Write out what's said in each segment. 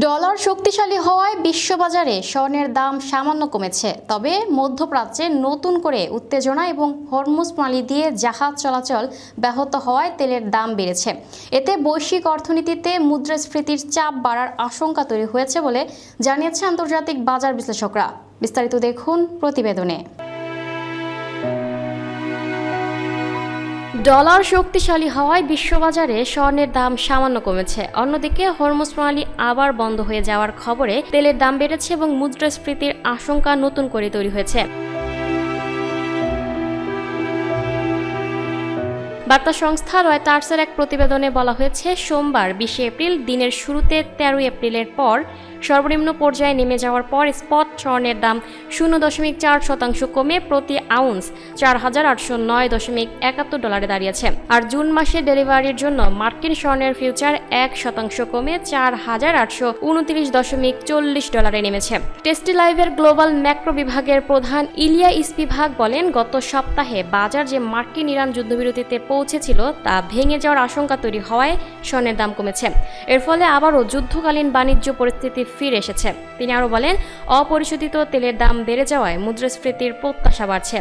Dollar শক্তিশালী হওয়ায় বিশ্ববাজারে স্বর্ণের দাম সামান্য কমেছে। তবে মধ্যপ্রাচ্যে নতুন করে উত্তেজনা এবং হরমুজ প্রণালী দিয়ে জাহাজ চলাচল ব্যাহত হওয়ায় তেলের দাম বেড়েছে। এতে বৈশ্বিক অর্থনীতিতে মুদ্রাস্ফীতির চাপ বাড়ার আশঙ্কা তৈরি হয়েছে বলে জানিয়েছে আন্তর্জাতিক বাজার বিশ্লেষকরা। বিস্তারিত দেখুন প্রতিবেদনে। ডলার শক্তিশালী হওয়ায় বিশ্ববাজারে স্বর্ণের দাম সামান্য কমেছে। অন্যদিকে হরমুজ প্রণালী আবার বন্ধ হয়ে যাওয়ার খবরে তেলের দাম বেড়েছে এবং মুদ্রাস্ফীতির আশঙ্কা নতুন করে তৈরি হয়েছে। বার্তা সংস্থা রয়টার্সের এক প্রতিবেদনে বলা হয়েছে, সোমবার 20 এপ্রিল দিনের শুরুতে 13 এপ্রিলের পর সর্বনিম্ন পর্যায়ে নেমে যাওয়ার পর স্পট স্বর্ণের দাম 0.4% কমে প্রতি আউন্স 4,809.71 ডলারে দাঁড়িয়েছে। আর জুন মাসে ডেলিভারির জন্য মার্কিন স্বর্ণের ফিউচার 1% কমে 4,829.40 ডলারে নেমেছে। টেস্টি লাইভের গ্লোবাল ম্যাক্রো বিভাগের প্রধান ইলিয়া ইস্পিভাগ বলেন, গত সপ্তাহে বাজার যে মার্কিন ইরান যুদ্ধবিরতিতে পৌঁছেছিল তা ভেঙে যাওয়ার আশঙ্কা তৈরি হওয়ায় স্বর্ণের দাম কমেছে। এর ফলে আবারও যুদ্ধকালীন বাণিজ্য পরিস্থিতি ফিরে এসেছে। তিনি আরও বলেন, অপরিশোধিত তেলের দাম বেড়ে যাওয়ায় মুদ্রাস্ফীতির প্রত্যাশা বাড়ছে।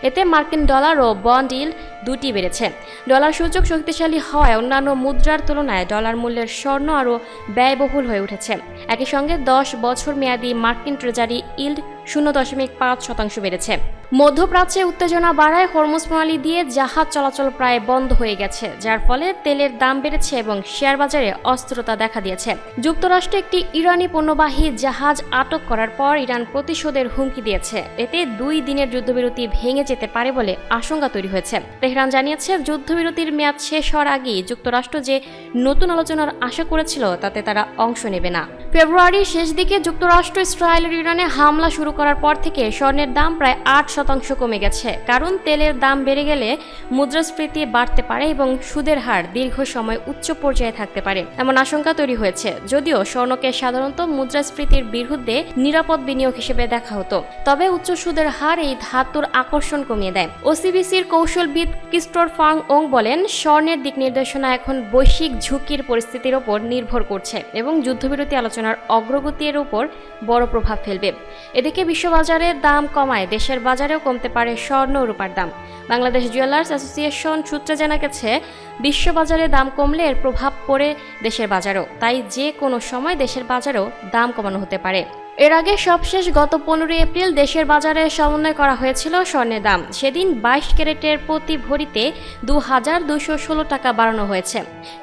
এতে মার্কিন ডলার ও বন্ড ইল্ড দুটি বেড়েছে। ডলার সূচক শক্তিশালী হওয়ায় অন্যান্য মুদ্রার তুলনায় ডলার মূল্যের স্বর্ণ আরও ব্যয়বহুল হয়ে উঠেছে। একই সঙ্গে 10 বছর মেয়াদী মার্কিন ট্রেজারি ইল্ড 0.5% বেড়েছে। মধ্যপ্রাচ্যে উত্তেজনা বাড়ায় হরমুজ প্রণালী দিয়ে জাহাজ চলাচল প্রায় বন্ধ হয়ে গেছে, যার ফলে তেলের দাম বেড়েছে এবং শেয়ার বাজারে অস্থিরতা দেখা দিয়েছে। যুক্তরাষ্ট্র একটি ইরানি পণ্যবাহী জাহাজ আটক করার পর ইরান প্রতিশোধের হুমকি দিয়েছে। এতে 2 দিনের যুদ্ধবিরতি ভেঙে যেতে পারে বলে আশঙ্কা তৈরি হয়েছে। তেহরান জানিয়েছে, যুদ্ধবিরতির মেয়াদ শেষ হওয়ার আগেই যুক্তরাষ্ট্র যে নতুন আলোচনার আশা করেছিল তাতে তারা অংশ নেবে না। ফেব্রুয়ারির শেষ দিকে যুক্তরাষ্ট্র ইসরায়েলের ইরানে হামলা শুরু করার পর থেকে স্বর্ণের দাম প্রায় 8% কমে গেছে। কারণ তেলের দাম বেড়ে গেলে মুদ্রাস্ফীতি বাড়তে পারে এবং সুদের হার দীর্ঘ সময় উচ্চ পর্যায়ে থাকতে পারে, এমন আশঙ্কা তৈরি হয়েছে। যদিও স্বর্ণকে সাধারণত মুদ্রাস্ফীতির বিরুদ্ধে নিরাপদ বিনিয়োগ হিসেবে দেখা হতো, তবে উচ্চ সুদের হার এই ধাতুর আকর্ষণ কমিয়ে দেয়। ওসিবিসির কৌশলবিদ ক্রিস্টোফার ফাং ওং বলেন, স্বর্ণের দিক নির্দেশনা এখন বৈশ্বিক ঝুঁকির পরিস্থিতির ওপর নির্ভর করছে এবং যুদ্ধবিরতি আলোচনার অগ্রগতির উপর বড় প্রভাব ফেলবে। এদিকে বিশ্ববাজারে দাম কমায় দেশের বাজারেও কমতে পারে স্বর্ণ ও রূপার দাম। বাংলাদেশ জুয়েলার্স অ্যাসোসিয়েশন সূত্রে জানা গেছে, বিশ্ববাজারে দাম কমলে এর প্রভাব পড়ে দেশের বাজারেও, তাই যে কোনো সময় দেশের বাজারেও দাম কমানো হতে পারে। এর আগে সবশেষ গত 15 এপ্রিল দেশের বাজারে সমন্বয় করা হয়েছিল স্বর্ণের দাম। সেদিন 22 ক্যারেটের প্রতি ভরিতে 2,216 টাকা বাড়ানো হয়েছে।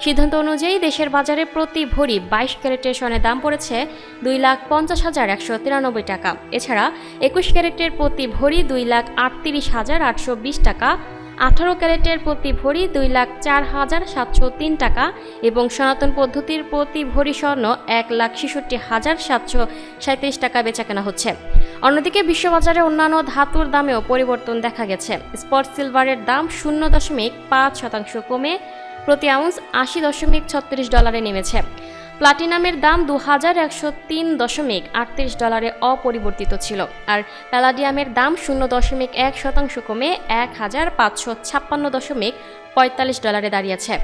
সিদ্ধান্ত অনুযায়ী দেশের বাজারে প্রতি ভরি 22 ক্যারেটের স্বর্ণের দাম পড়েছে 2,50,193 টাকা। এছাড়া 21 ক্যারেটের প্রতি ভরি 2,38,820 টাকা, 18 ক্যারেটের প্রতি ভরি 2,04,703 টাকা এবং সনাতন পদ্ধতির প্রতি ভরি স্বর্ণ 1,66,737 টাকা বেচাকেনা হচ্ছে। অন্যদিকে বিশ্ববাজারে অন্যান্য ধাতুর দামেও পরিবর্তন দেখা গেছে। স্পট সিলভারের দাম 0.5% কমে প্রতি আউন্স 80.36 ডলারে নেমেছে। প্লাটিনামের দাম 2,103.38 ডলারে অপরিবর্তিত ছিল। আর প্যালাডিয়ামের দাম 0.1% কমে 1,556.45 ডলারে দাঁড়িয়েছে।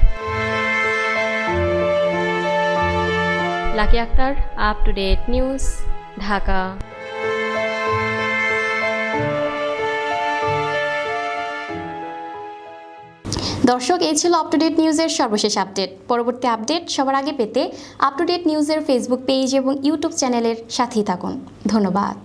Lucky Akhter, up to date news, Dhaka. দর্শক, এই ছিল আপ টু ডেট নিউজের সর্বশেষ আপডেট। পরবর্তী আপডেট সবার আগে পেতে আপ টু ডেট নিউজের ফেসবুক পেজ এবং ইউটিউব চ্যানেলের সাথেই থাকুন। ধন্যবাদ।